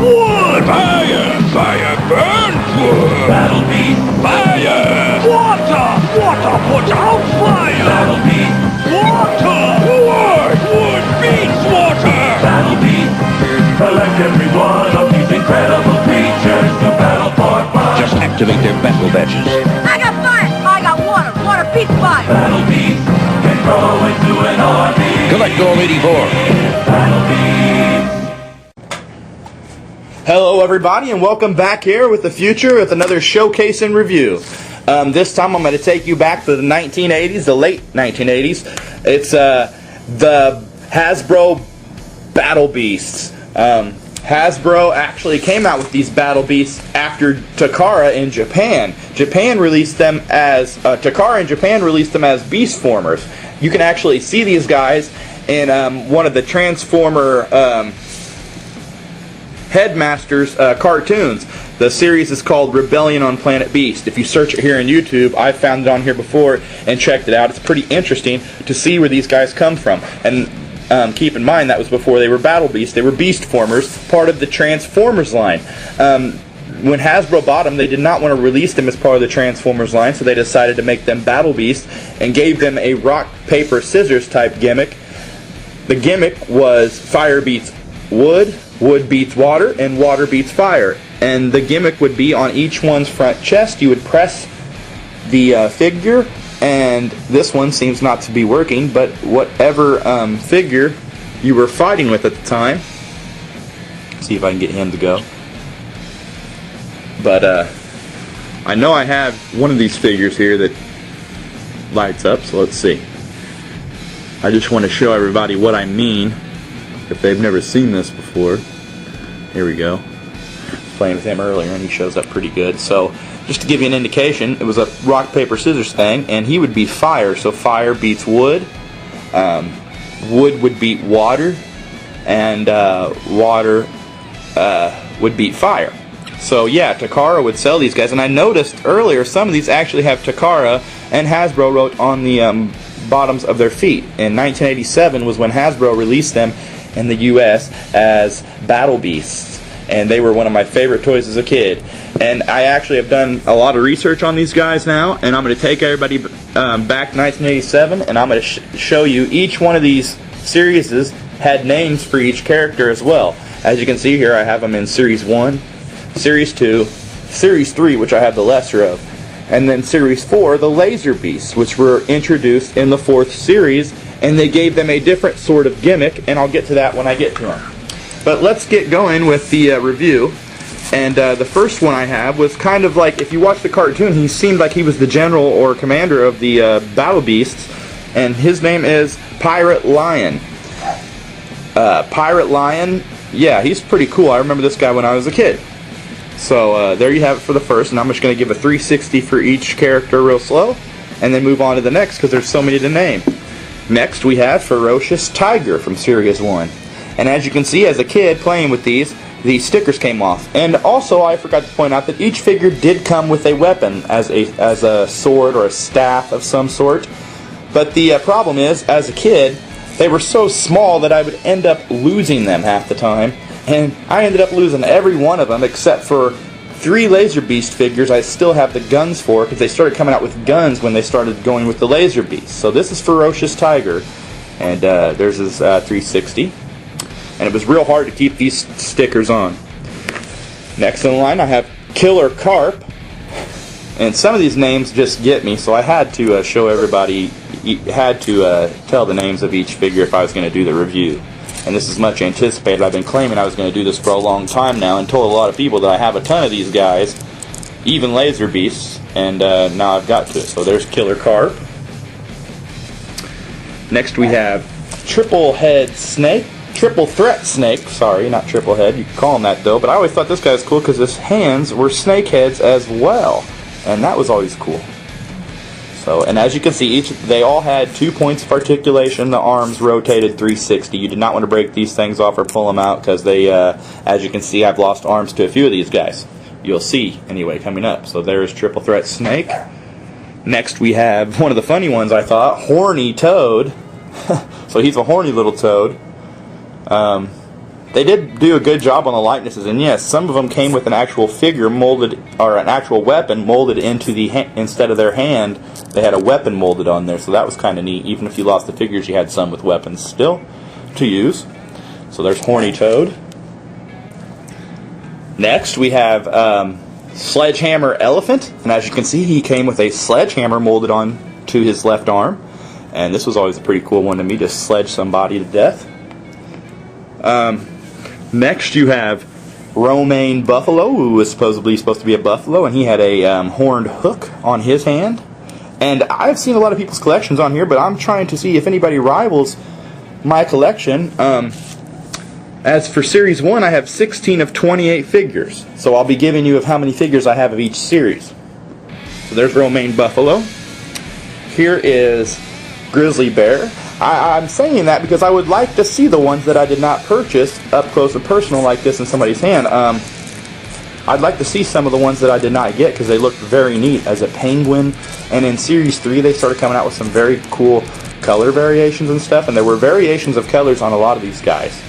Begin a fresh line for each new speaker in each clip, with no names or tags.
Wood! Fire! Fire burns wood!
Battle beast!
Fire! Water! Water puts out fire!
Battle beast!
Water! Wood! Wood beats water!
Battle beast! Collect every one of these incredible creatures to battle for fun.
Just activate their battle badges.
I got fire! I got water! Water beats fire!
Battle beast can grow into an army.
Collect all 84.
Battle beast!
Hello everybody and welcome back here with the future with another showcase and review. This time I'm going to take you back to the 1980s, the late 1980s. It's the Hasbro Battle Beasts. Hasbro actually came out with these Battle Beasts after Takara in Japan. Takara in Japan released them as Beast Formers. You can actually see these guys in one of the Transformer Headmasters cartoons. The series is called Rebellion on Planet Beast. If you search it here on YouTube, I found it on here before and checked it out. It's pretty interesting to see where these guys come from. And keep in mind, that was before they were Battle Beasts. They were Beast Formers, part of the Transformers line. When Hasbro bought them, they did not want to release them as part of the Transformers line, so they decided to make them Battle Beasts and gave them a rock, paper, scissors type gimmick. The gimmick was fire beats wood, wood beats water, and water beats fire. And the gimmick would be on each one's front chest. You would press the figure, and this one seems not to be working, but whatever figure you were fighting with at the time. See if I can get him to go. But I know I have one of these figures here that lights up, so let's see. I just want to show everybody what I mean if they've never seen this before. Here we go. Playing with him earlier and he shows up pretty good. So just to give you an indication, it was a rock paper scissors thing, and he would be fire. So fire beats wood, wood would beat water, and water would beat fire. So yeah, Takara would sell these guys, and I noticed earlier some of these actually have Takara and Hasbro wrote on the bottoms of their feet. In 1987 was when Hasbro released them in the US as Battle Beasts, and they were one of my favorite toys as a kid. And I actually have done a lot of research on these guys now, and I'm going to take everybody back to 1987, and I'm going to show you each one of these series had names for each character as well. As you can see here, I have them in Series 1, Series 2, Series 3, which I have the lesser of, and then Series 4, the Laser Beasts, which were introduced in the 4th series, and they gave them a different sort of gimmick, and I'll get to that when I get to them. But let's get going with the review. And the first one I have was kind of like, if you watch the cartoon, he seemed like he was the general or commander of the Battle Beasts, and his name is Pirate Lion. Pirate Lion, yeah, he's pretty cool. I remember this guy when I was a kid. So there you have it for the first, and I'm just going to give a 360 for each character real slow, and then move on to the next because there's so many to name. Next we have Ferocious Tiger from Series 1. And as you can see, as a kid playing with these, the stickers came off. And also I forgot to point out that each figure did come with a weapon, as a sword or a staff of some sort. But the problem is, as a kid, they were so small that I would end up losing them half the time. And I ended up losing every one of them except for 3 Laser Beast figures I still have the guns for, because they started coming out with guns when they started going with the Laser Beast. So this is Ferocious Tiger, and there's his 360. And it was real hard to keep these stickers on. Next in line I have Killer Carp. And some of these names just get me, so I had to show everybody, had to tell the names of each figure if I was going to do the review. And this is much anticipated. I've been claiming I was going to do this for a long time now, and told a lot of people that I have a ton of these guys, even Laser Beasts, and now I've got to it. So there's Killer Carp. Next we have Triple Threat Snake, sorry, not Triple Head, you can call him that though, but I always thought this guy was cool because his hands were snake heads as well, and that was always cool. So, and as you can see, they all had 2 points of articulation, the arms rotated 360. You did not want to break these things off or pull them out because they, as you can see, I've lost arms to a few of these guys. You'll see, anyway, coming up. So there's Triple Threat Snake. Next we have one of the funny ones, I thought, Horny Toad. So he's a horny little toad. they did do a good job on the likenesses, and yes, some of them came with an actual figure molded, or an actual weapon molded into the instead of their hand, they had a weapon molded on there, so that was kind of neat. Even if you lost the figures, you had some with weapons still to use. So there's Horny Toad. Next, we have Sledgehammer Elephant, and as you can see, he came with a sledgehammer molded on to his left arm, and this was always a pretty cool one to me, to sledge somebody to death. Next, you have Romaine Buffalo, who was supposed to be a buffalo, and he had a horned hook on his hand. And I've seen a lot of people's collections on here, but I'm trying to see if anybody rivals my collection. As for Series 1, I have 16 of 28 figures. So I'll be giving you of how many figures I have of each series. So there's Romaine Buffalo. Here is Grizzly Bear. I'm saying that because I would like to see the ones that I did not purchase up close and personal like this in somebody's hand. I'd like to see some of the ones that I did not get because they looked very neat as a penguin. And in Series 3 they started coming out with some very cool color variations and stuff. And there were variations of colors on a lot of these guys.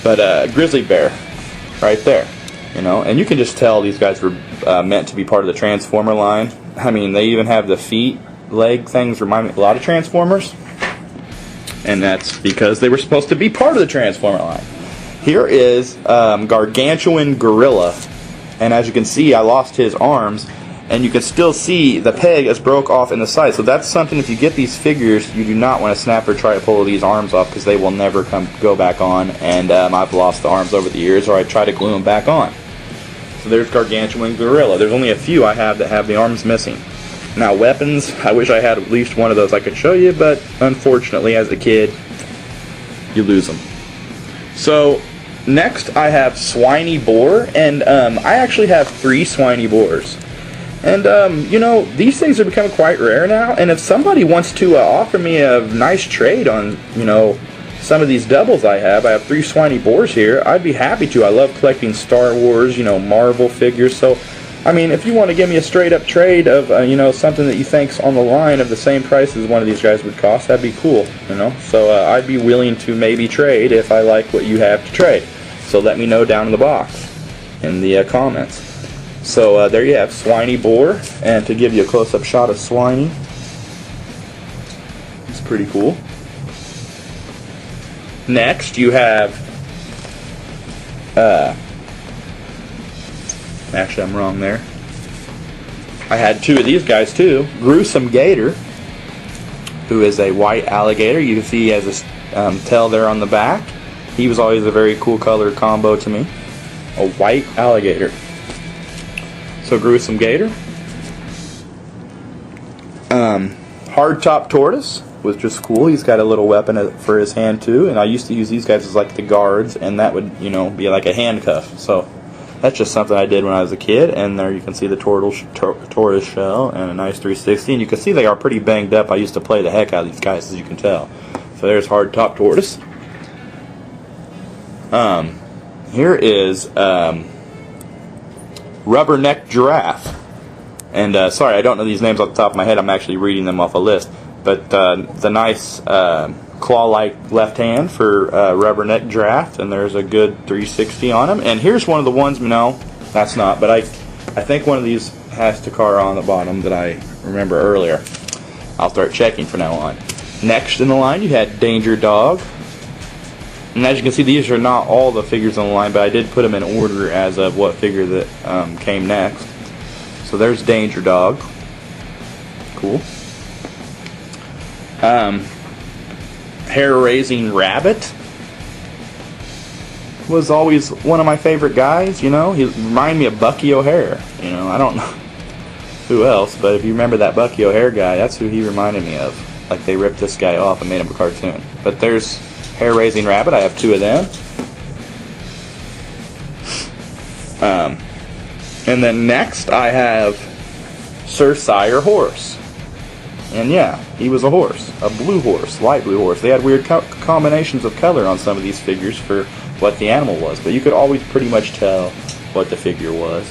But Grizzly Bear, right there. You know, and you can just tell these guys were meant to be part of the Transformer line. I mean, they even have the feet, leg things remind me a lot of Transformers. And that's because they were supposed to be part of the Transformer line. Here is Gargantuan Gorilla. And as you can see, I lost his arms. And you can still see the peg is broke off in the side. So that's something, if you get these figures, you do not want to snap or try to pull these arms off, because they will never go back on. And I've lost the arms over the years, or I try to glue them back on. So there's Gargantuan Gorilla. There's only a few I have that have the arms missing. Now weapons, I wish I had at least one of those I could show you, but unfortunately as a kid, you lose them. So next I have Swiney Boar, and I actually have 3 Swiney Boars. And you know, these things are becoming quite rare now, and if somebody wants to offer me a nice trade on, you know, some of these doubles I have 3 Swiney Boars here, I'd be happy to. I love collecting Star Wars, you know, Marvel figures, so I mean, if you want to give me a straight-up trade of, you know, something that you think's on the line of the same price as one of these guys would cost, that'd be cool, you know. So I'd be willing to maybe trade if I like what you have to trade. So let me know down in the box, in the comments. So there you have Swiney Boar, and to give you a close-up shot of Swiney, it's pretty cool. Next, you have actually, I'm wrong there. I had 2 of these guys too. Gruesome Gator, who is a white alligator. You can see he has a tail there on the back. He was always a very cool color combo to me. A white alligator. So Gruesome Gator. Hardtop Tortoise was just cool. He's got a little weapon for his hand too. And I used to use these guys as like the guards, and that would, you know, be like a handcuff. So that's just something I did when I was a kid. And there you can see the tortoise shell and a nice 360. And you can see they are pretty banged up. I used to play the heck out of these guys, as you can tell. So there's Hardtop Tortoise. Here is Rubberneck Giraffe. And sorry, I don't know these names off the top of my head. I'm actually reading them off a list. But the nice claw-like left hand for Rubberneck Giraffe, and there's a good 360 on him. And here's one of the ones, no, that's not, but I think one of these has Takara on the bottom that I remember earlier. I'll start checking from now on. Next in the line, you had Danger Dog. And as you can see, these are not all the figures on the line, but I did put them in order as of what figure that came next. So there's Danger Dog. Cool. Hair-raising Rabbit was always one of my favorite guys, you know. He reminded me of Bucky O'Hare, you know. I don't know who else, but if you remember that Bucky O'Hare guy, that's who he reminded me of. Like, they ripped this guy off and made him a cartoon. But there's Hair-raising Rabbit. I have 2 of them. And then next I have Sir Sire Horse. And yeah, he was a horse. A blue horse, light blue horse. They had weird combinations of color on some of these figures for what the animal was. But you could always pretty much tell what the figure was.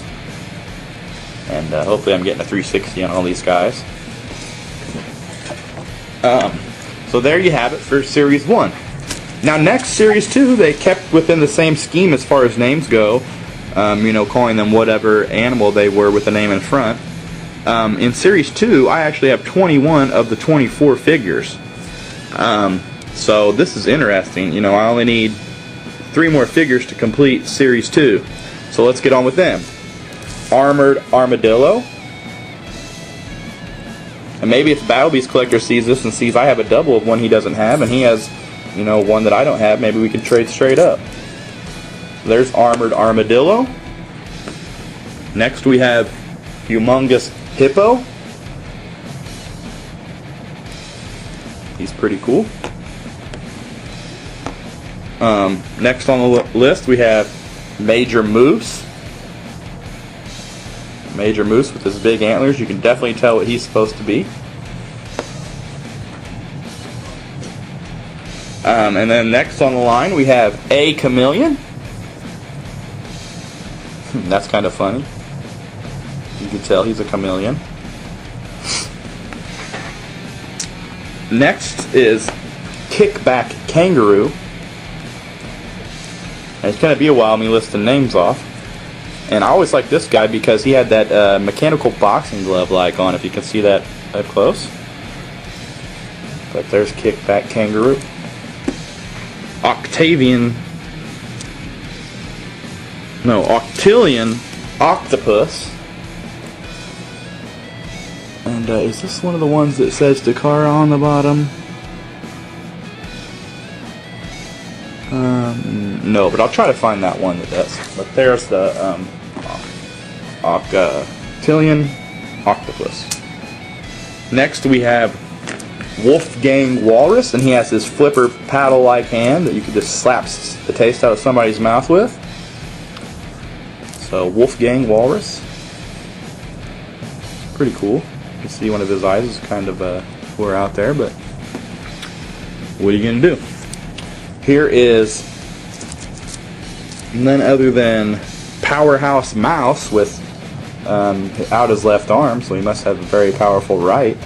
And hopefully I'm getting a 360 on all these guys. So there you have it for Series 1. Now next, Series 2, they kept within the same scheme as far as names go. You know, calling them whatever animal they were with the name in front. In Series 2, I actually have 21 of the 24 figures. So this is interesting. You know, I only need 3 more figures to complete Series 2. So let's get on with them. Armored Armadillo. And maybe if Battle Beast Collector sees this and sees I have a double of one he doesn't have, and he has, you know, one that I don't have, maybe we can trade straight up. There's Armored Armadillo. Next we have Humongous Hippo. He's pretty cool. Next on the list we have Major Moose. Major Moose with his big antlers. You can definitely tell what he's supposed to be. And then next on the line we have A Chameleon. That's kind of funny. You can tell he's a chameleon. Next is Kickback Kangaroo. And it's going to be a while me listing names off. And I always like this guy because he had that mechanical boxing glove like on, if you can see that up close. But there's Kickback Kangaroo. Octillion Octopus. And is this one of the ones that says Takara on the bottom? No, but I'll try to find that one that does. But there's the Octillion Octopus. Next we have Wolfgang Walrus, and he has this flipper paddle-like hand that you can just slap the taste out of somebody's mouth with. So Wolfgang Walrus, pretty cool. You can see one of his eyes is kind of wore out there, but what are you gonna do? Here is none other than Powerhouse Mouse with out his left arm, so he must have a very powerful right.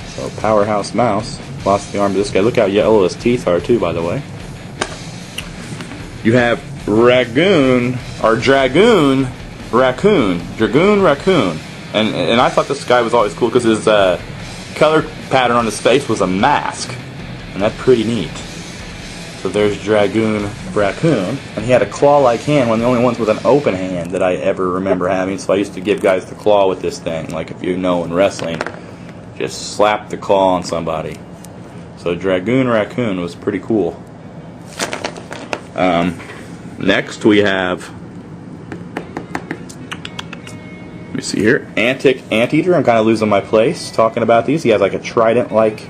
So Powerhouse Mouse, lost the arm of this guy. Look how yellow his teeth are too, by the way. You have Dragoon Raccoon. And I thought this guy was always cool because his color pattern on his face was a mask. And that's pretty neat. So there's Dragoon Raccoon. And he had a claw-like hand, one of the only ones with an open hand that I ever remember having. So I used to give guys the claw with this thing. Like if you know in wrestling, just slap the claw on somebody. So Dragoon Raccoon was pretty cool. Next we have, let me see here, Antic Anteater. I'm kind of losing my place talking about these. He has like a trident-like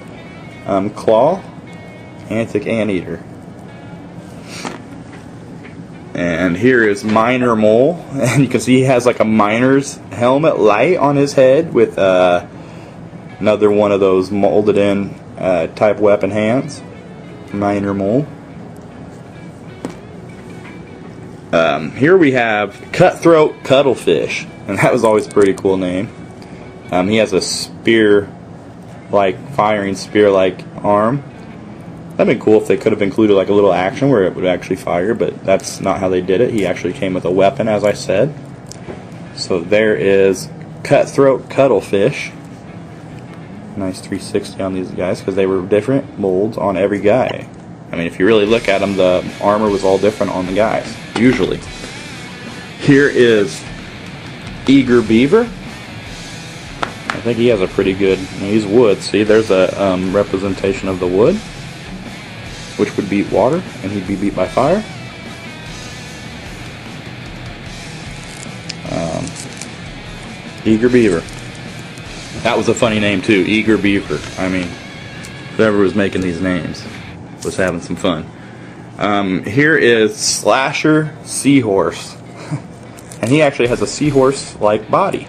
claw. Antic Anteater. And here is Miner Mole, and you can see he has like a miner's helmet light on his head with another one of those molded in type weapon hands. Miner Mole. Here we have Cutthroat Cuttlefish, and that was always a pretty cool name. He has a firing spear-like arm. That'd be cool if they could have included like a little action where it would actually fire, but that's not how they did it. He actually came with a weapon, as I said. So there is Cutthroat Cuttlefish. Nice 360 on these guys because they were different molds on every guy. I mean, if you really look at them, the armor was all different on the guys, usually. Here is Eager Beaver. I think he has a pretty good, he's wood. See, there's a representation of the wood, which would beat water, and he'd be beat by fire. Eager Beaver. That was a funny name too, Eager Beaver. I mean, whoever was making these names was having some fun. Here is Slasher Seahorse. And he actually has a seahorse-like body.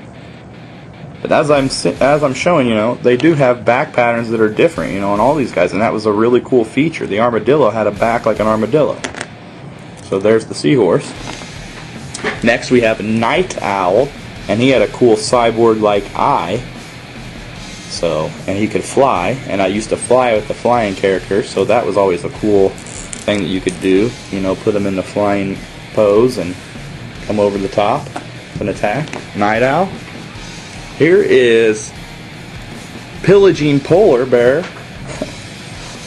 But as I'm showing, you know, they do have back patterns that are different, you know, on all these guys, and that was a really cool feature. The armadillo had a back like an armadillo. So there's the seahorse. Next we have Night Owl, and he had a cool cyborg-like eye. So, and he could fly, and I used to fly with the flying character, so that was always a cool thing that you could do. You know, put him in the flying pose and come over the top and attack. Night Owl. Here is Pillaging Polar Bear.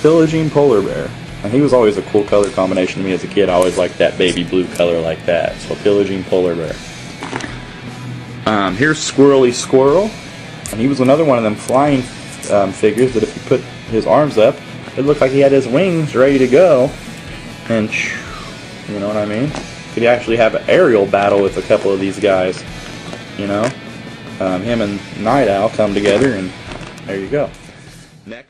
Pillaging Polar Bear. And he was always a cool color combination to me as a kid. I always liked that baby blue color like that. So Pillaging Polar Bear. Here's Squirrely Squirrel. And he was another one of them flying figures that if you put his arms up, it looked like he had his wings ready to go. And, you know what I mean? Could actually have an aerial battle with a couple of these guys. You know? Him and Night Owl come together, and there you go. Next.